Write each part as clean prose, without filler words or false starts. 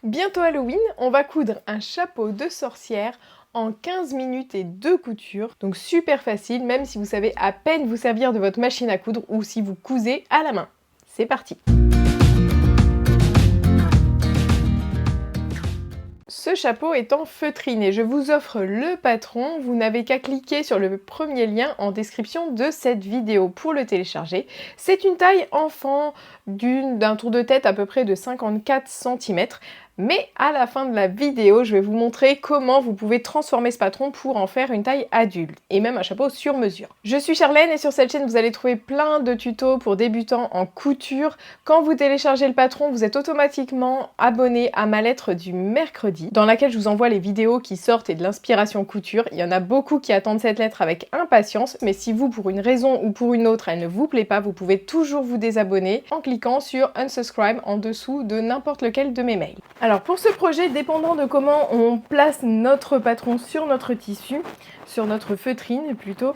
Bientôt Halloween, on va coudre un chapeau de sorcière en 15 minutes et 2 coutures. Donc super facile, même si vous savez à peine vous servir de votre machine à coudre ou si vous cousez à la main. C'est parti! Ce chapeau est en feutrine et je vous offre le patron. Vous n'avez qu'à cliquer sur le premier lien en description de cette vidéo pour le télécharger. C'est une taille enfant d'un tour de tête à peu près de 54 cm. Mais à la fin de la vidéo, je vais vous montrer comment vous pouvez transformer ce patron pour en faire une taille adulte et même un chapeau sur mesure. Je suis Charlène et sur cette chaîne, vous allez trouver plein de tutos pour débutants en couture. Quand vous téléchargez le patron, vous êtes automatiquement abonné à ma lettre du mercredi dans laquelle je vous envoie les vidéos qui sortent et de l'inspiration couture. Il y en a beaucoup qui attendent cette lettre avec impatience, mais si vous, pour une raison ou pour une autre, elle ne vous plaît pas, vous pouvez toujours vous désabonner en cliquant sur unsubscribe en dessous de n'importe lequel de mes mails. Alors pour ce projet, dépendant de comment on place notre patron sur notre tissu, sur notre feutrine plutôt,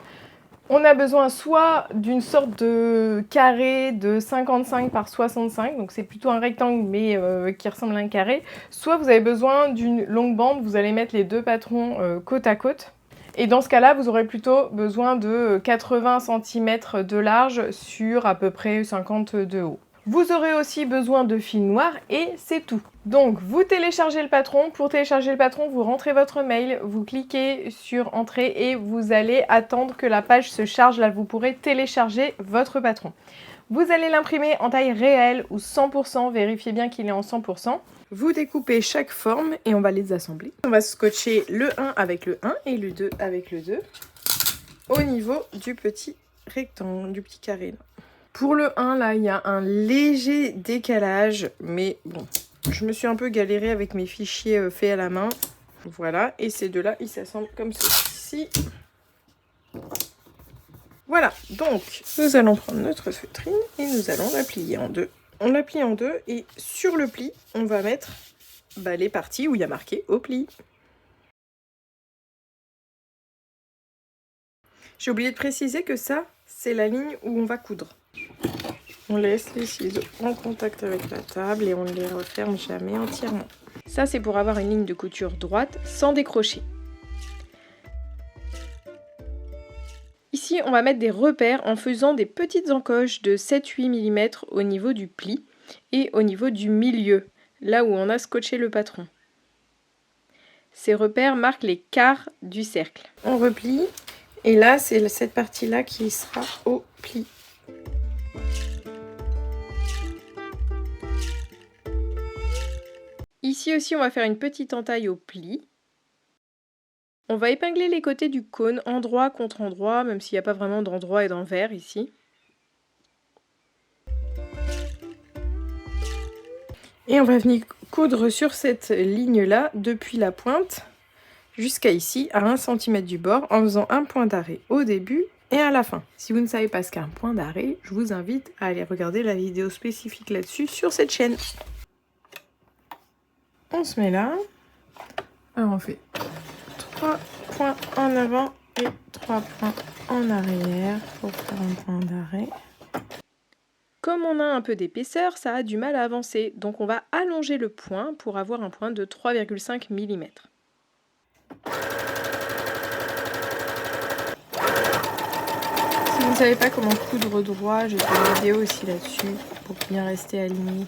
on a besoin soit d'une sorte de carré de 55 par 65, donc c'est plutôt un rectangle mais qui ressemble à un carré, soit vous avez besoin d'une longue bande, vous allez mettre les deux patrons côte à côte. Et dans ce cas-là, vous aurez plutôt besoin de 80 cm de large sur à peu près 50 de haut. Vous aurez aussi besoin de fil noir et c'est tout. Donc vous téléchargez le patron. Pour télécharger le patron, vous rentrez votre mail, vous cliquez sur entrée et vous allez attendre que la page se charge. Là, vous pourrez télécharger votre patron. Vous allez l'imprimer en taille réelle ou 100%, vérifiez bien qu'il est en 100%. Vous découpez chaque forme et on va les assembler. On va scotcher le 1 avec le 1 et le 2 avec le 2 au niveau du petit rectangle, du petit carré là. Pour le 1, là, il y a un léger décalage, mais bon, je me suis un peu galérée avec mes fichiers faits à la main. Voilà, et ces deux-là, ils s'assemblent comme ceci. Voilà, donc, nous allons prendre notre feutrine et nous allons la plier en deux. On la plie en deux et sur le pli, on va mettre les parties où il y a marqué au pli. J'ai oublié de préciser que ça, c'est la ligne où on va coudre. On laisse les ciseaux en contact avec la table et on ne les referme jamais entièrement. Ça, c'est pour avoir une ligne de couture droite sans décrocher. Ici, on va mettre des repères en faisant des petites encoches de 7-8 mm au niveau du pli et au niveau du milieu, là où on a scotché le patron. Ces repères marquent les quarts du cercle. On replie et là, c'est cette partie-là qui sera au pli. Ici aussi, on va faire une petite entaille au pli. On va épingler les côtés du cône, endroit contre endroit, même s'il n'y a pas vraiment d'endroit et d'envers ici. Et on va venir coudre sur cette ligne-là, depuis la pointe jusqu'à ici, à 1 cm du bord, en faisant un point d'arrêt au début et à la fin. Si vous ne savez pas ce qu'est un point d'arrêt, je vous invite à aller regarder la vidéo spécifique là-dessus sur cette chaîne. On se met là, alors on fait 3 points en avant et 3 points en arrière pour faire un point d'arrêt. Comme on a un peu d'épaisseur, ça a du mal à avancer, donc on va allonger le point pour avoir un point de 3,5 mm. Si vous ne savez pas comment coudre droit, j'ai fait une vidéo aussi là-dessus pour bien rester aligné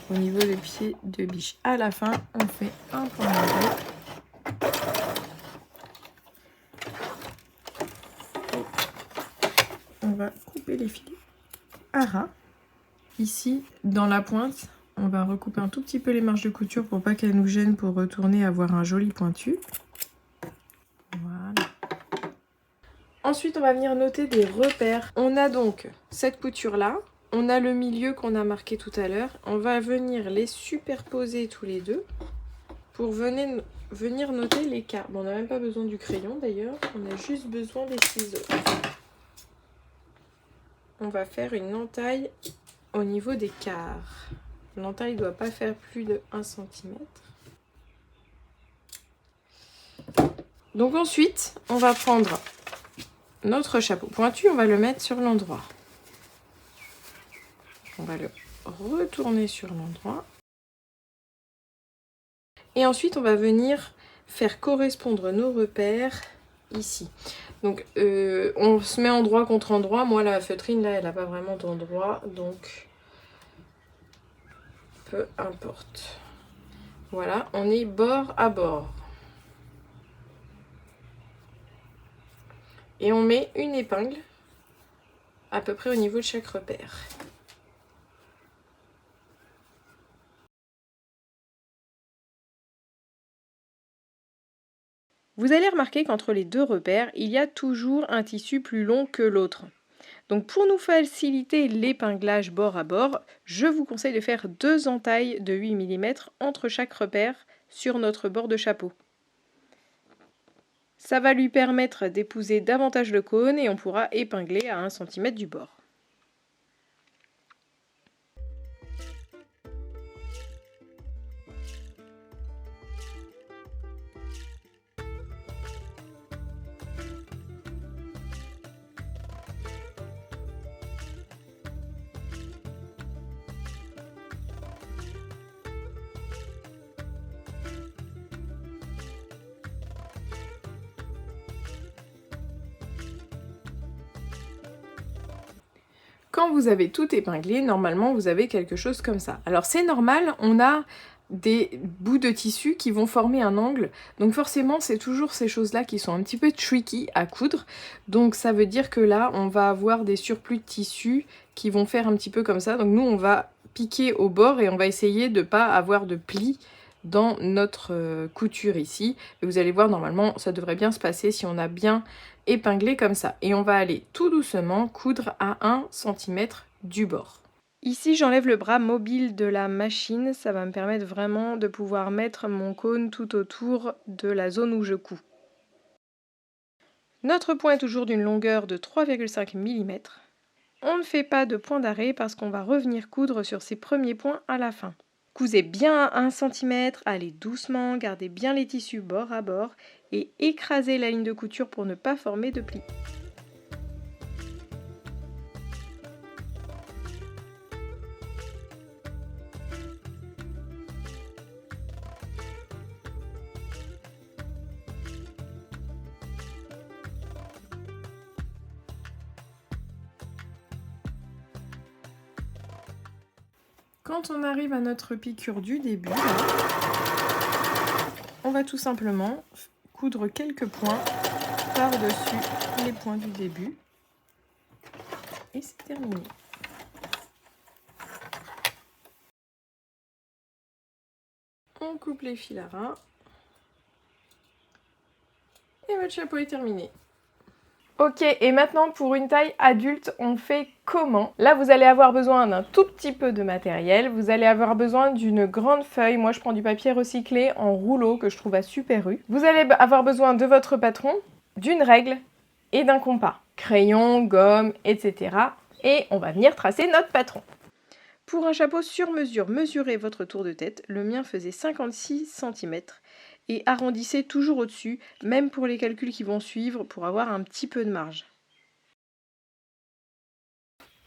au niveau des pieds de biche. À la fin, on fait un point d'arrêt. On va couper les filets à ras. Ici, dans la pointe, on va recouper un tout petit peu les marges de couture pour pas qu'elles nous gênent pour retourner avoir un joli pointu. Voilà. Ensuite, on va venir noter des repères. On a donc cette couture-là. On a le milieu qu'on a marqué tout à l'heure. On va venir les superposer tous les deux pour venir noter l'écart. Bon, on n'a même pas besoin du crayon d'ailleurs. On a juste besoin des ciseaux. On va faire une entaille au niveau des quarts. L'entaille ne doit pas faire plus de 1 cm. Donc ensuite, on va prendre notre chapeau pointu, on va le mettre sur l'endroit. On va le retourner sur l'endroit. Et ensuite, on va venir faire correspondre nos repères ici. Donc, on se met endroit contre endroit. Moi, la feutrine, là, elle n'a pas vraiment d'endroit. Donc, peu importe. Voilà, on est bord à bord. Et on met une épingle à peu près au niveau de chaque repère. Vous allez remarquer qu'entre les deux repères, il y a toujours un tissu plus long que l'autre. Donc pour nous faciliter l'épinglage bord à bord, je vous conseille de faire 2 entailles de 8 mm entre chaque repère sur notre bord de chapeau. Ça va lui permettre d'épouser davantage le cône et on pourra épingler à 1 cm du bord. Quand vous avez tout épinglé, normalement vous avez quelque chose comme ça. Alors c'est normal, on a des bouts de tissu qui vont former un angle, donc forcément c'est toujours ces choses-là qui sont un petit peu tricky à coudre, donc ça veut dire que là on va avoir des surplus de tissu qui vont faire un petit peu comme ça, donc nous on va piquer au bord et on va essayer de ne pas avoir de plis dans notre couture ici, et vous allez voir normalement ça devrait bien se passer si on a bien épinglé comme ça. Et on va aller tout doucement coudre à 1 cm du bord. Ici j'enlève le bras mobile de la machine, ça va me permettre vraiment de pouvoir mettre mon cône tout autour de la zone où je couds. Notre point est toujours d'une longueur de 3,5 mm. On ne fait pas de point d'arrêt parce qu'on va revenir coudre sur ces premiers points à la fin. Cousez bien à 1 cm, allez doucement, gardez bien les tissus bord à bord et écrasez la ligne de couture pour ne pas former de plis. Quand on arrive à notre piqûre du début, on va tout simplement coudre quelques points par-dessus les points du début. Et c'est terminé. On coupe les fils à ras. Et votre chapeau est terminé. Ok, et maintenant pour une taille adulte, on fait comment? Là, vous allez avoir besoin d'un tout petit peu de matériel. Vous allez avoir besoin d'une grande feuille. Moi, je prends du papier recyclé en rouleau que je trouve à Super U. Vous allez avoir besoin de votre patron, d'une règle et d'un compas. Crayon, gomme, etc. Et on va venir tracer notre patron. Pour un chapeau sur mesure, mesurez votre tour de tête. Le mien faisait 56 cm. Et arrondissez toujours au-dessus, même pour les calculs qui vont suivre, pour avoir un petit peu de marge.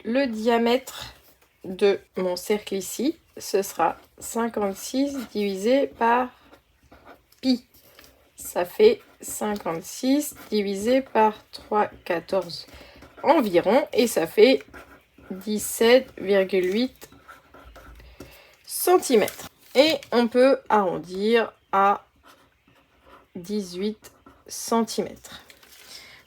Le diamètre de mon cercle ici, ce sera 56 divisé par pi. Ça fait 56 divisé par 3,14 environ, et ça fait 17,8 cm. Et on peut arrondir à 18 cm.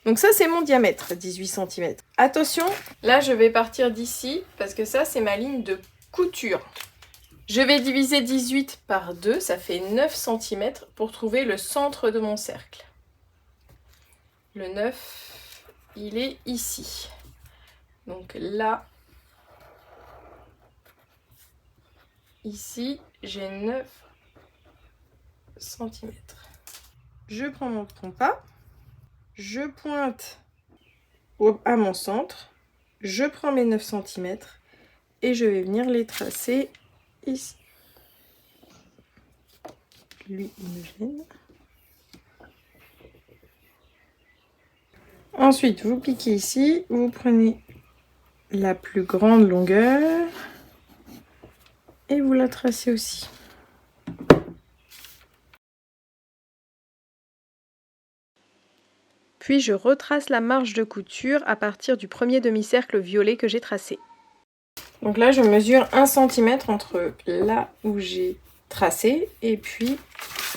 Donc ça c'est mon diamètre, 18 cm. Attention, là je vais partir d'ici parce que ça c'est ma ligne de couture. Je vais diviser 18 par 2, ça fait 9 cm pour trouver le centre de mon cercle. Le 9, il est ici. Donc là, ici, j'ai 9 cm. Je prends mon compas, je pointe à mon centre, je prends mes 9 cm et je vais venir les tracer ici. Lui, il me gêne. Ensuite, vous piquez ici, vous prenez la plus grande longueur et vous la tracez aussi. Puis je retrace la marge de couture à partir du premier demi-cercle violet que j'ai tracé. Donc là, je mesure 1 cm entre là où j'ai tracé et puis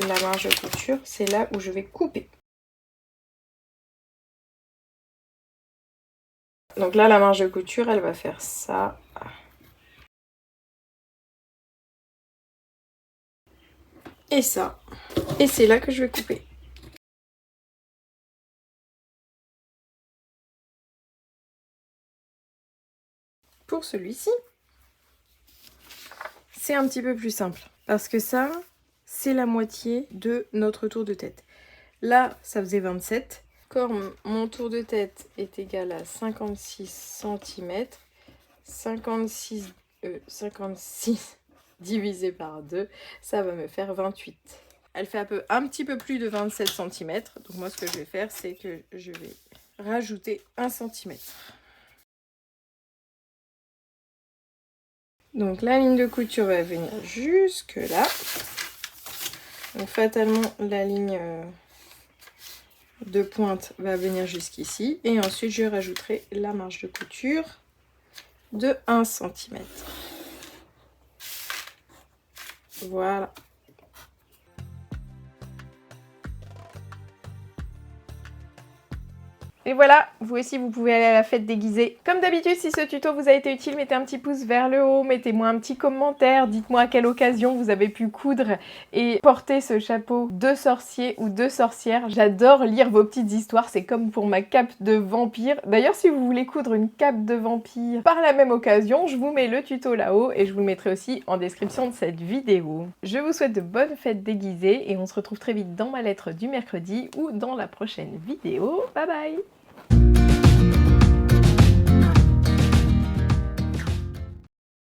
la marge de couture, c'est là où je vais couper. Donc là, la marge de couture, elle va faire ça. Et ça. Et c'est là que je vais couper. Pour celui-ci, c'est un petit peu plus simple. Parce que ça, c'est la moitié de notre tour de tête. Là, ça faisait 27. Comme mon tour de tête est égal à 56 cm, 56 divisé par 2, ça va me faire 28. Elle fait un petit peu plus de 27 cm. Donc moi, ce que je vais faire, c'est que je vais rajouter 1 cm. Donc la ligne de couture va venir jusque là. Donc fatalement, la ligne de pointe va venir jusqu'ici. Et ensuite, je rajouterai la marge de couture de 1 cm. Voilà. Et voilà, vous aussi vous pouvez aller à la fête déguisée. Comme d'habitude, si ce tuto vous a été utile, mettez un petit pouce vers le haut, mettez-moi un petit commentaire, dites-moi à quelle occasion vous avez pu coudre et porter ce chapeau de sorcier ou de sorcière. J'adore lire vos petites histoires, c'est comme pour ma cape de vampire. D'ailleurs, si vous voulez coudre une cape de vampire par la même occasion, je vous mets le tuto là-haut et je vous le mettrai aussi en description de cette vidéo. Je vous souhaite de bonnes fêtes déguisées et on se retrouve très vite dans ma lettre du mercredi ou dans la prochaine vidéo. Bye bye!